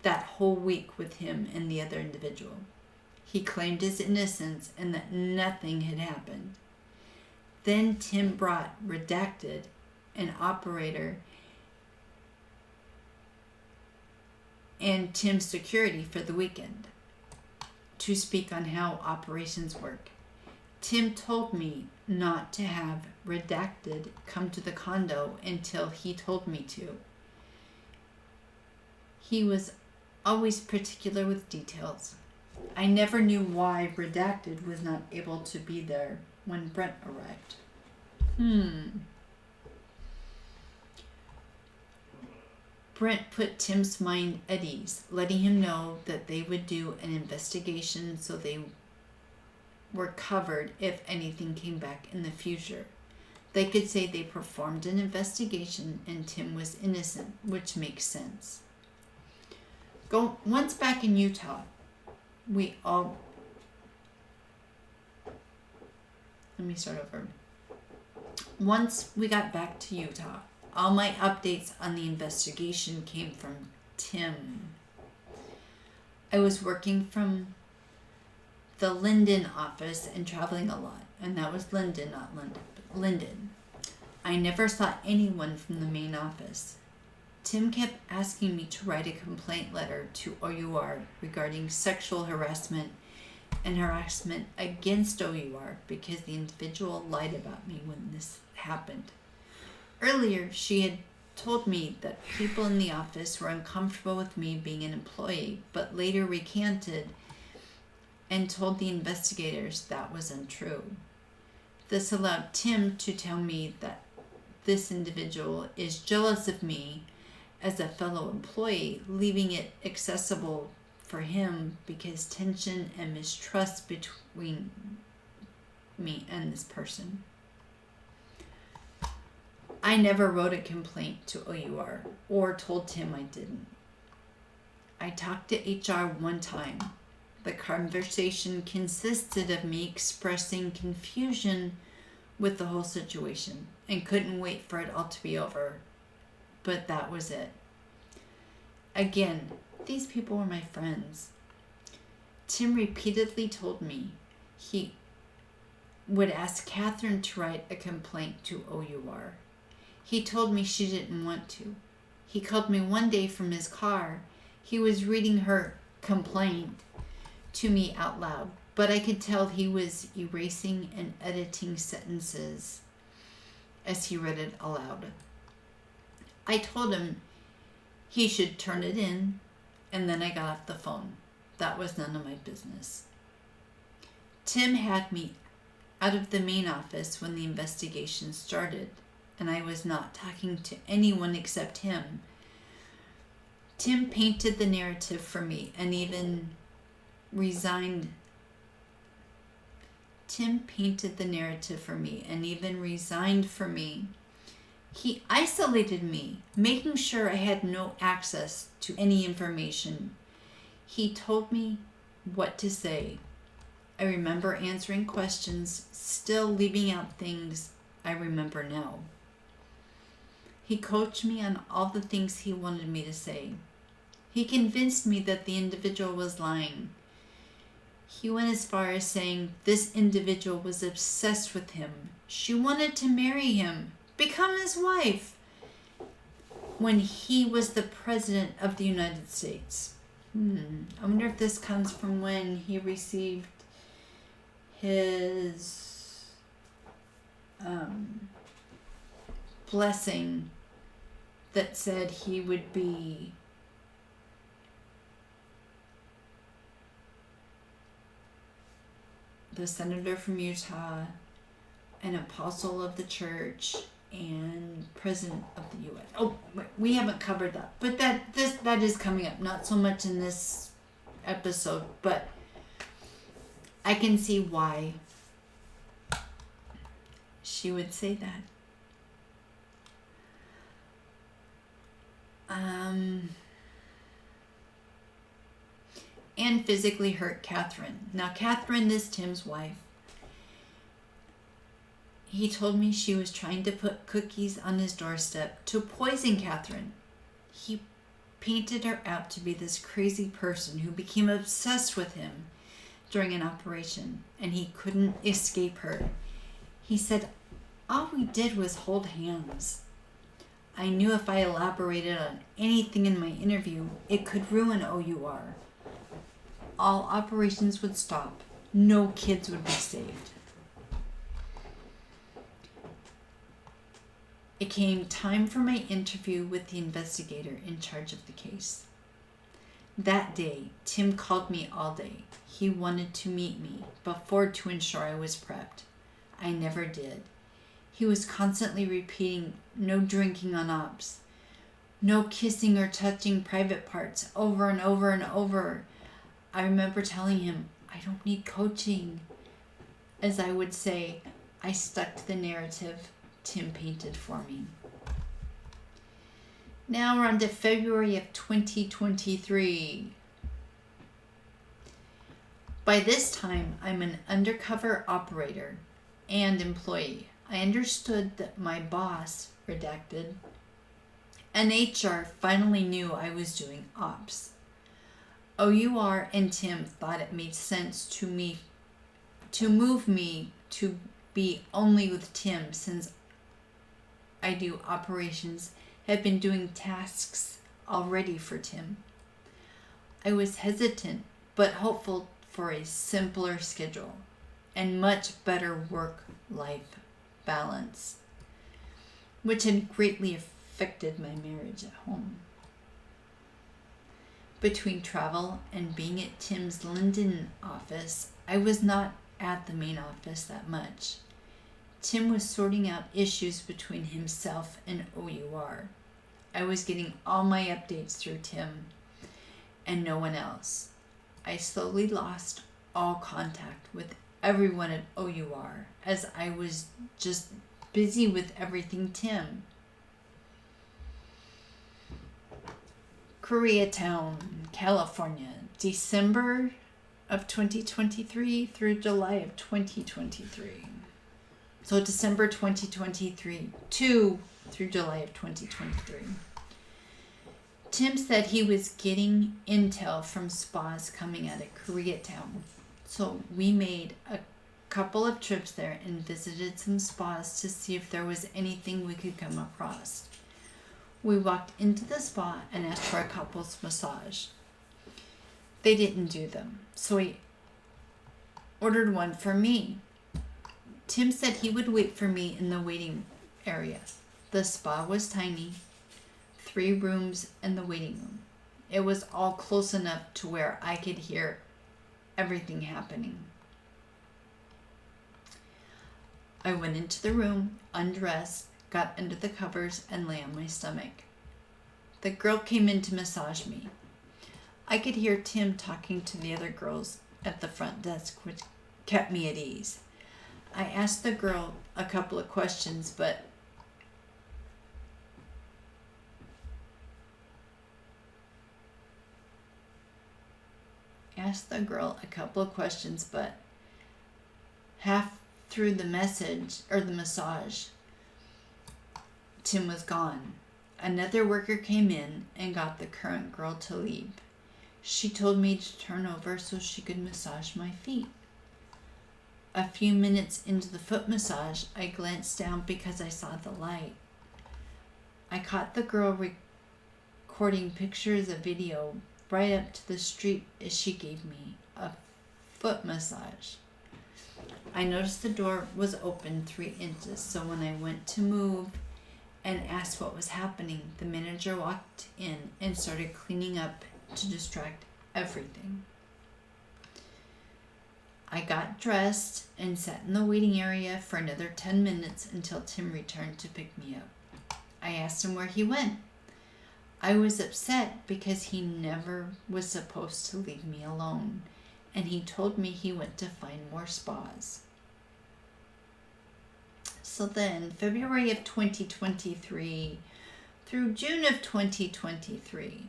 that whole week with him and the other individual. He claimed his innocence and that nothing had happened. Then Tim brought Redacted, an operator, and Tim's security for the weekend to speak on how operations work. Tim told me not to have Redacted come to the condo until he told me to. He was always particular with details. I never knew why Redacted was not able to be there when Brent arrived. Brent put Tim's mind at ease, letting him know that they would do an investigation so they were covered if anything came back in the future. They could say they performed an investigation and Tim was innocent, which makes sense. Once back in Utah, Once we got back to Utah, all my updates on the investigation came from Tim. I was working from the Linden office and traveling a lot, and that was Linden, not Linden. I never saw anyone from the main office. Tim kept asking me to write a complaint letter to OUR regarding sexual harassment and harassment against OUR because the individual lied about me when this happened. Earlier, she had told me that people in the office were uncomfortable with me being an employee, but later recanted and told the investigators that was untrue. This allowed Tim to tell me that this individual is jealous of me as a fellow employee, leaving it accessible for him because tension and mistrust between me and this person. I never wrote a complaint to OUR or told Tim I didn't. I talked to HR one time. The conversation consisted of me expressing confusion with the whole situation and couldn't wait for it all to be over. But that was it. Again, these people were my friends. Tim repeatedly told me he would ask Catherine to write a complaint to OUR. He told me she didn't want to. He called me one day from his car. He was reading her complaint to me out loud, but I could tell he was erasing and editing sentences as he read it aloud. I told him he should turn it in, and then I got off the phone. That was none of my business. Tim had me out of the main office when the investigation started, and I was not talking to anyone except him. Tim painted the narrative for me and even resigned. Tim painted the narrative for me and even resigned for me. He isolated me, making sure I had no access to any information. He told me what to say. I remember answering questions, still leaving out things I remember now. He coached me on all the things he wanted me to say. He convinced me that the individual was lying. He went as far as saying this individual was obsessed with him. She wanted to marry him, become his wife, when he was the president of the United States. I wonder if this comes from when he received his blessing that said he would be the senator from Utah, an apostle of the church, and president of the U.S. Oh, we haven't covered that, but that is coming up. Not so much in this episode, but I can see why she would say that. And physically hurt Catherine. Now, Catherine is Tim's wife. He told me she was trying to put cookies on his doorstep to poison Catherine. He painted her out to be this crazy person who became obsessed with him during an operation, and he couldn't escape her. He said, all we did was hold hands. I knew if I elaborated on anything in my interview, it could ruin OUR. All operations would stop. No kids would be saved. It came time for my interview with the investigator in charge of the case. That day, Tim called me all day. He wanted to meet me before to ensure I was prepped. I never did. He was constantly repeating, no drinking on ops, no kissing or touching private parts, over and over and over. I remember telling him, I don't need coaching. As I would say, I stuck to the narrative Tim painted for me. Now we're on to February of 2023. By this time, I'm an undercover operator and employee. I understood that my boss, redacted, and HR finally knew I was doing ops. OUR and Tim thought it made sense to move me to be only with Tim, since I do operations, have been doing tasks already for Tim. I was hesitant but hopeful for a simpler schedule and much better work-life balance, which had greatly affected my marriage at home. Between travel and being at Tim's London office, I was not at the main office that much. Tim was sorting out issues between himself and OUR. I was getting all my updates through Tim and no one else. I slowly lost all contact with everyone at OUR as I was just busy with everything Tim. Koreatown, California, December of 2023 through July of 2023. So December 2023 through July of 2023. Tim said he was getting intel from spas coming out of Koreatown. So we made a couple of trips there and visited some spas to see if there was anything we could come across. We walked into the spa and asked for a couple's massage. They didn't do them, so we ordered one for me. Tim said he would wait for me in the waiting area. The spa was tiny, 3 rooms and the waiting room. It was all close enough to where I could hear everything happening. I went into the room, undressed, got under the covers, and lay on my stomach. The girl came in to massage me. I could hear Tim talking to the other girls at the front desk, which kept me at ease. I asked the girl a couple of questions, but half through the massage, Tim was gone. Another worker came in and got the current girl to leave. She told me to turn over so she could massage my feet. A few minutes into the foot massage, I glanced down because I saw the light. I caught the girl recording pictures of video right up to the street as she gave me a foot massage. I noticed the door was open 3 inches, so when I went to move and asked what was happening, the manager walked in and started cleaning up to distract everything. I got dressed and sat in the waiting area for another 10 minutes until Tim returned to pick me up. I asked him where he went. I was upset because he never was supposed to leave me alone, and he told me he went to find more spas. So then, February of 2023 through June of 2023,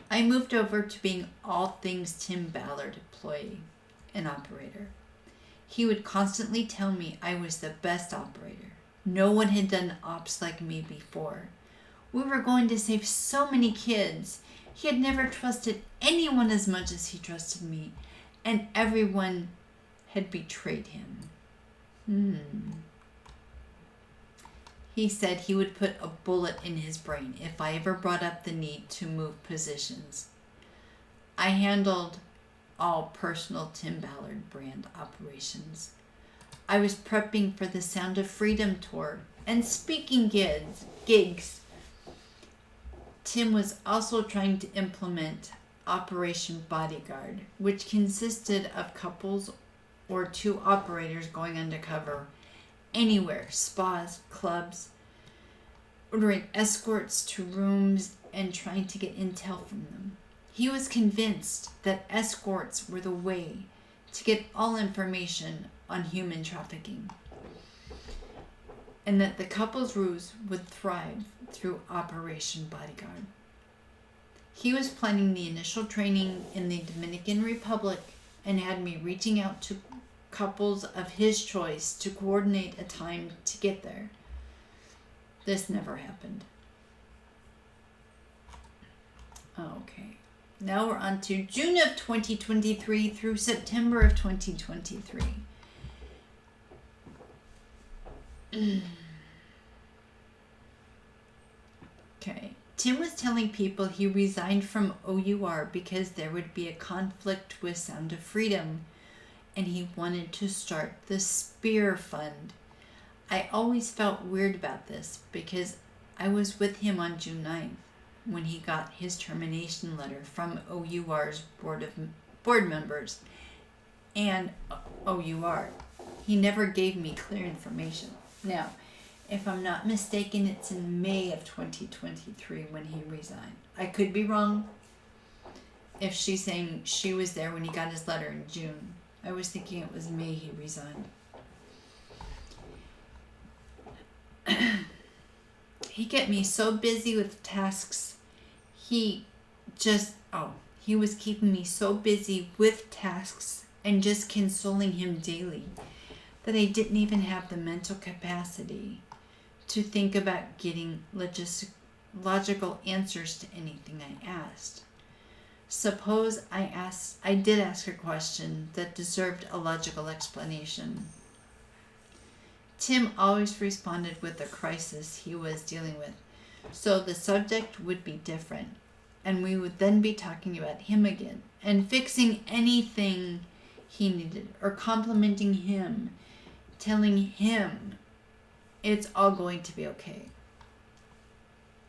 I moved over to being all things Tim Ballard employee and operator. He would constantly tell me I was the best operator. No one had done ops like me before. We were going to save so many kids. He had never trusted anyone as much as he trusted me, and everyone had betrayed him. He said he would put a bullet in his brain if I ever brought up the need to move positions. I handled all personal Tim Ballard brand operations. I was prepping for the Sound of Freedom tour and speaking gigs. Tim was also trying to implement Operation Bodyguard, which consisted of couples or 2 operators going undercover anywhere, spas, clubs, ordering escorts to rooms and trying to get intel from them. He was convinced that escorts were the way to get all information on human trafficking, and that the couple's ruse would thrive through Operation Bodyguard. He was planning the initial training in the Dominican Republic and had me reaching out to couples of his choice to coordinate a time to get there. This never happened. Okay. Now we're on to June of 2023 through September of 2023. Okay. Tim was telling people he resigned from OUR because there would be a conflict with Sound of Freedom, and he wanted to start the Spear Fund. I always felt weird about this because I was with him on June 9th when he got his termination letter from OUR's board members and OUR. He never gave me clear information. Now, if I'm not mistaken, it's in May of 2023 when he resigned. I could be wrong if she's saying she was there when he got his letter in June. I was thinking it was May he resigned. He kept me so busy with tasks. He was keeping me so busy with tasks and just consoling him daily that I didn't even have the mental capacity to think about getting logical answers to anything I asked. Suppose I did ask a question that deserved a logical explanation. Tim always responded with the crisis he was dealing with, so the subject would be different, and we would then be talking about him again and fixing anything he needed, or complimenting him, telling him it's all going to be okay.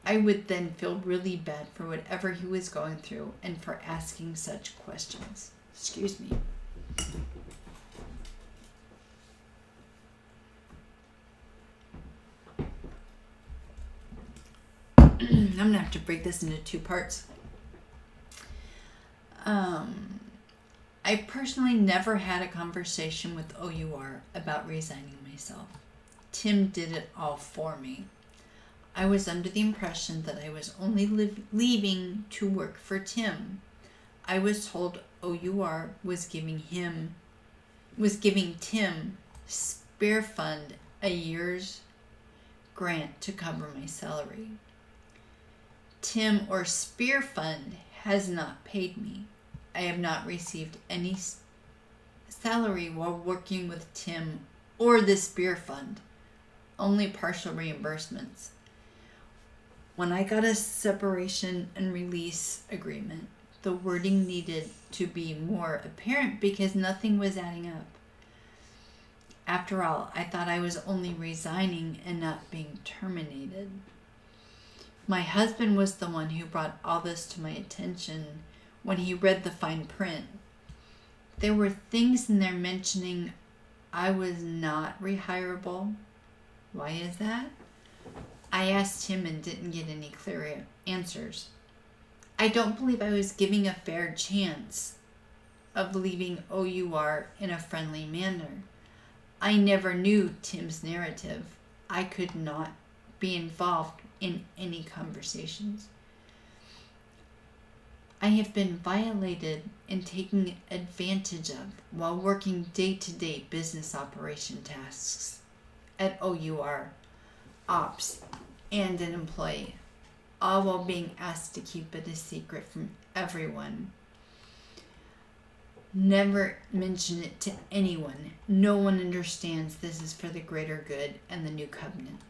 I would then feel really bad for whatever he was going through and for asking such questions. Excuse me. I'm going to have to break this into 2 parts. I personally never had a conversation with OUR about resigning myself. Tim did it all for me. I was under the impression that I was only leaving to work for Tim. I was told OUR was giving Tim Spear Fund a year's grant to cover my salary. Tim or Spear Fund has not paid me. I have not received any salary while working with Tim or the Spear Fund, only partial reimbursements. When I got a separation and release agreement, the wording needed to be more apparent because nothing was adding up. After all, I thought I was only resigning and not being terminated. My husband was the one who brought all this to my attention when he read the fine print. There were things in there mentioning I was not rehirable. Why is that? I asked him and didn't get any clear answers. I don't believe I was giving a fair chance of leaving OUR in a friendly manner. I never knew Tim's narrative. I could not be involved in any conversations. I have been violated and taken advantage of while working day-to-day business operation tasks at OUR, ops, and an employee, all while being asked to keep it a secret from everyone. Never mention it to anyone. No one understands this is for the greater good and the new covenant.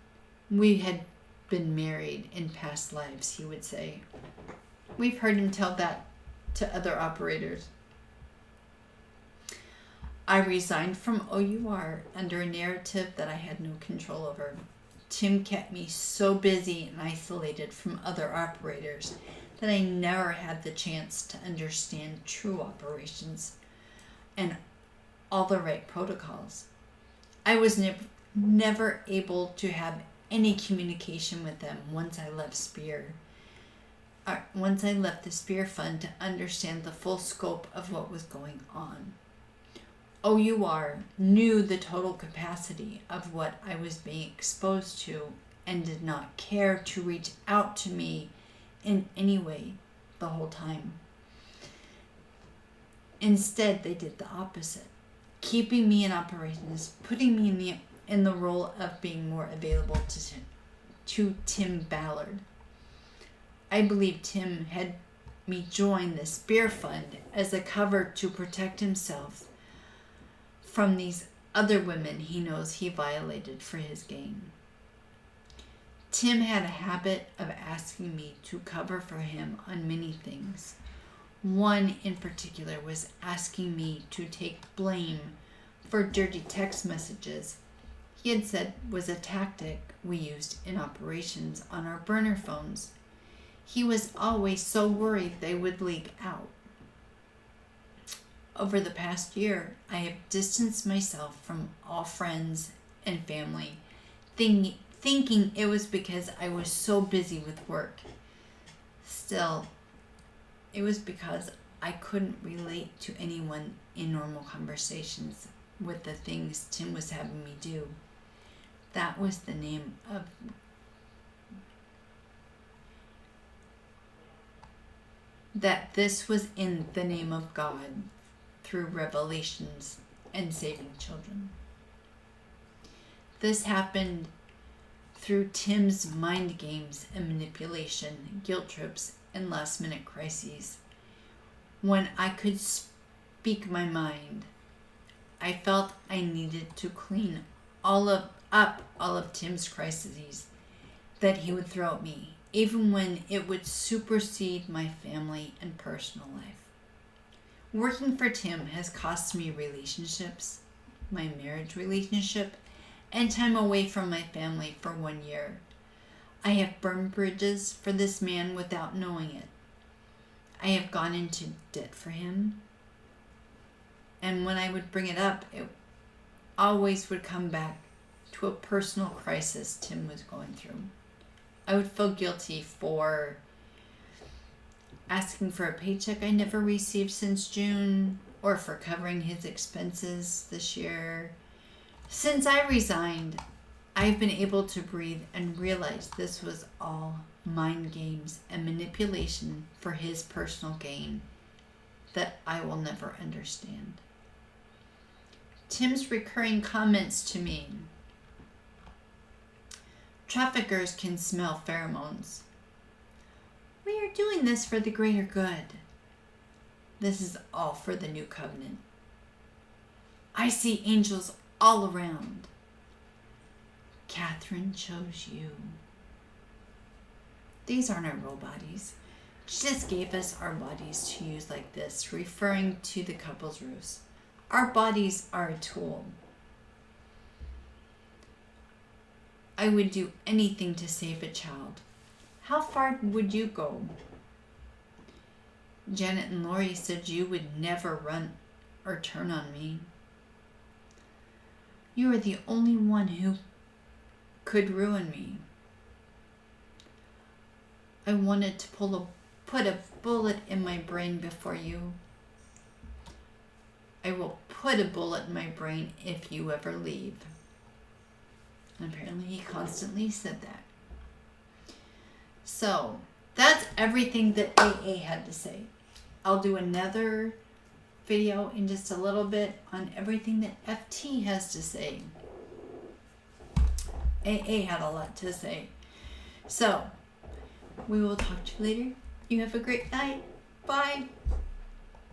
We had been married in past lives, he would say. We've heard him tell that to other operators. I resigned from OUR under a narrative that I had no control over. Tim kept me so busy and isolated from other operators that I never had the chance to understand true operations and all the right protocols. I was never able to have any communication with them once I left the Spear Fund to understand the full scope of what was going on. OUR knew the total capacity of what I was being exposed to and did not care to reach out to me in any way the whole time. Instead, they did the opposite, keeping me in operations, putting me in the role of being more available to Tim Ballard. I believe Tim had me join the Spear Fund as a cover to protect himself from these other women he knows he violated for his gain. Tim had a habit of asking me to cover for him on many things. One in particular was asking me to take blame for dirty text messages he had said was a tactic we used in operations on our burner phones. He was always so worried they would leak out. Over the past year, I have distanced myself from all friends and family, thinking it was because I was so busy with work. Still, it was because I couldn't relate to anyone in normal conversations with the things Tim was having me do. That was the name of that this was in the name of God through revelations and saving children. This happened through Tim's mind games and manipulation, guilt trips, and last-minute crises. when I could speak my mind. I felt I needed to clean up all of Tim's crises that he would throw at me, even when it would supersede my family and personal life. Working for Tim has cost me relationships, my marriage relationship, and time away from my family for 1 year. I have burned bridges for this man without knowing it. I have gone into debt for him. And when I would bring it up, it always would come back to a personal crisis Tim was going through. I would feel guilty for asking for a paycheck I never received since June, or for covering his expenses this year. Since I resigned, I've been able to breathe and realize this was all mind games and manipulation for his personal gain that I will never understand. Tim's recurring comments to me: traffickers can smell pheromones. We are doing this for the greater good. This is all for the new covenant. I see angels all around. Catherine chose you. These aren't our real bodies. She just gave us our bodies to use like this, referring to the couple's ruse. Our bodies are a tool. I would do anything to save a child. How far would you go? Janet and Lori said you would never run or turn on me. You are the only one who could ruin me. I wanted to put a bullet in my brain before you. I will put a bullet in my brain if you ever leave. And apparently he constantly said that. So that's everything that AA had to say. I'll do another video in just a little bit on everything that FT has to say. AA had a lot to say. So we will talk to you later. You have a great night. Bye.